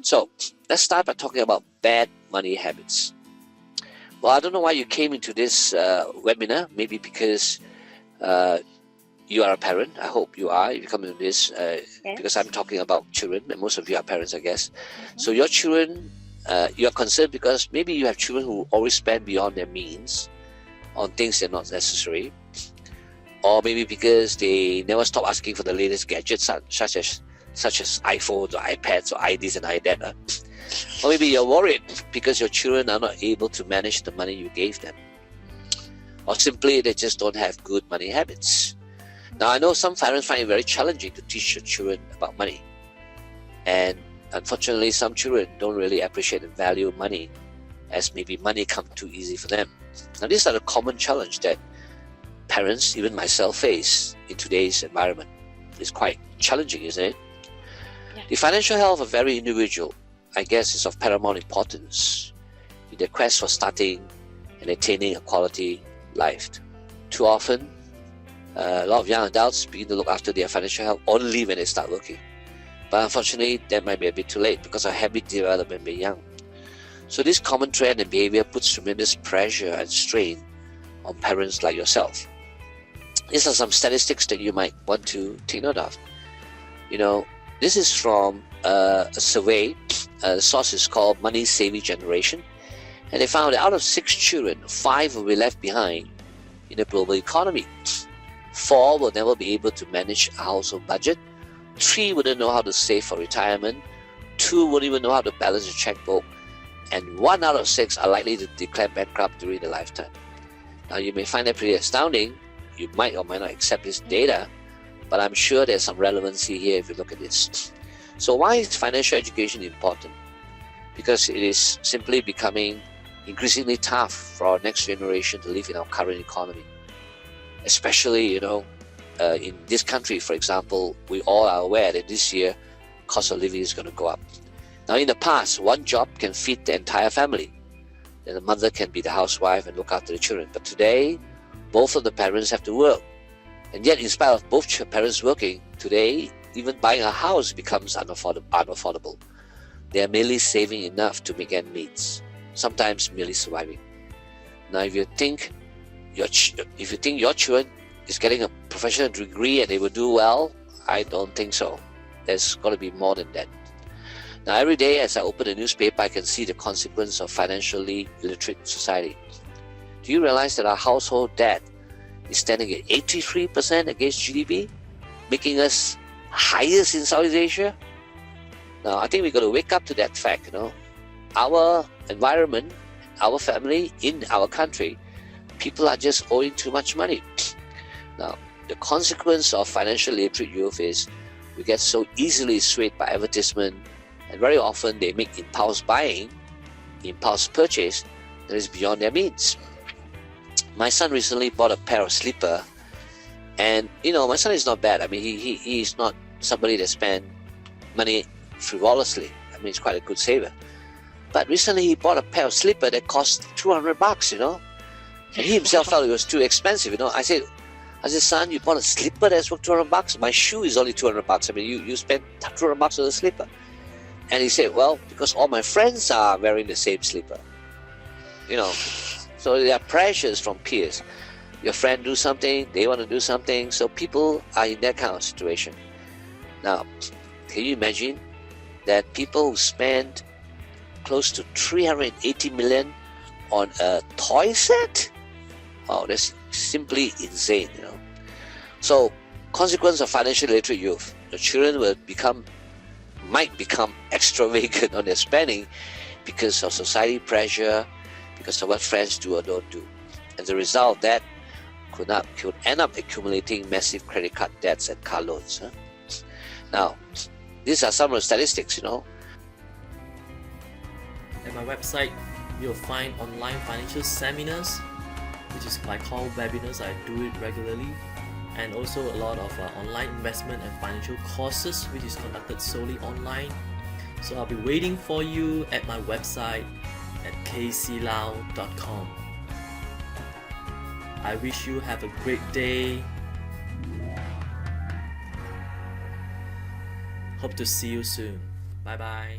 So let's start by talking about bad money habits. Well, I don't know why you came into this webinar. Maybe because you are a parent. I hope you are. If you come into this, because I'm talking about children, and most of you are parents, I guess. So your children, you are concerned because maybe you have children who always spend beyond their means on things that are not necessary, or maybe because they never stop asking for the latest gadgets, such as iPhones or iPads or IDs and iData. Or maybe you're worried because your children are not able to manage the money you gave them, or simply they just don't have good money habits. Now, I know some parents find it very challenging to teach your children about money, and unfortunately some children don't really appreciate and value money, as maybe money comes too easy for them. Now, these are the common challenge that parents, even myself, face in today's environment. It's quite challenging, isn't it? Yeah. The financial health of every individual, I guess, is of paramount importance in the quest for starting and attaining a quality life. Too often, a lot of young adults begin to look after their financial health only when they start working. But unfortunately, that might be a bit too late because our habit development may be young. So this common trend and behavior puts tremendous pressure and strain on parents like yourself. These are some statistics that you might want to take note of. This is from a survey. The source is called Money Saving Generation, and they found that out of 6 children, 5 will be left behind in the global economy. 4 will never be able to manage a household budget. 3 wouldn't know how to save for retirement. 2 wouldn't even know how to balance a checkbook. And 1 out of 6 are likely to declare bankrupt during their lifetime. Now, you may find that pretty astounding. You might or might not accept this data, but I'm sure there's some relevancy here if you look at this. So why is financial education important? Because it is simply becoming increasingly tough for our next generation to live in our current economy. Especially, in this country, for example, we all are aware that this year, cost of living is going to go up. Now, in the past, one job can feed the entire family. Then the mother can be the housewife and look after the children. But today, both of the parents have to work. And yet, in spite of both parents working, today, even buying a house becomes unaffordable. They are merely saving enough to make ends meet, sometimes merely surviving. Now, if you think your children is getting a professional degree and they will do well, I don't think so. There's got to be more than that. Now, every day as I open a newspaper, I can see the consequence of financially illiterate society. Do you realize that our household debt is standing at 83% against GDP, making us highest in Southeast Asia? Now, I think we've got to wake up to that fact. Our environment, our family, in our country, people are just owing too much money. Now, the consequence of financially illiterate youth is we get so easily swayed by advertisement, and very often they make impulse buying, impulse purchase that is beyond their means. My son recently bought a pair of slippers, and my son is not bad. I mean, he is not somebody that spends money frivolously. I mean, he's quite a good saver. But recently he bought a pair of slippers that cost $200, and he himself felt it was too expensive. I said, son, you bought a slipper that's worth $200? My shoe is only $200. I mean, you spent $200 on a slipper. And he said, well, because all my friends are wearing the same slipper. So there are pressures from peers. Your friend do something, they want to do something, so people are in that kind of situation. Now, can you imagine that people who spend close to $380 million on a toy set? Wow, that's simply insane, So, consequence of financially illiterate youth, the children might become extravagant on their spending because of society pressure, because of what friends do or don't do. As a result, that could end up accumulating massive credit card debts and car loans. Now, these are some of the statistics, At my website, you'll find online financial seminars, which is I call webinars. I do it regularly, and also a lot of online investment and financial courses, which is conducted solely online. So I'll be waiting for you at my website at kclau.com. I wish you have a great day. Hope to see you soon. Bye bye.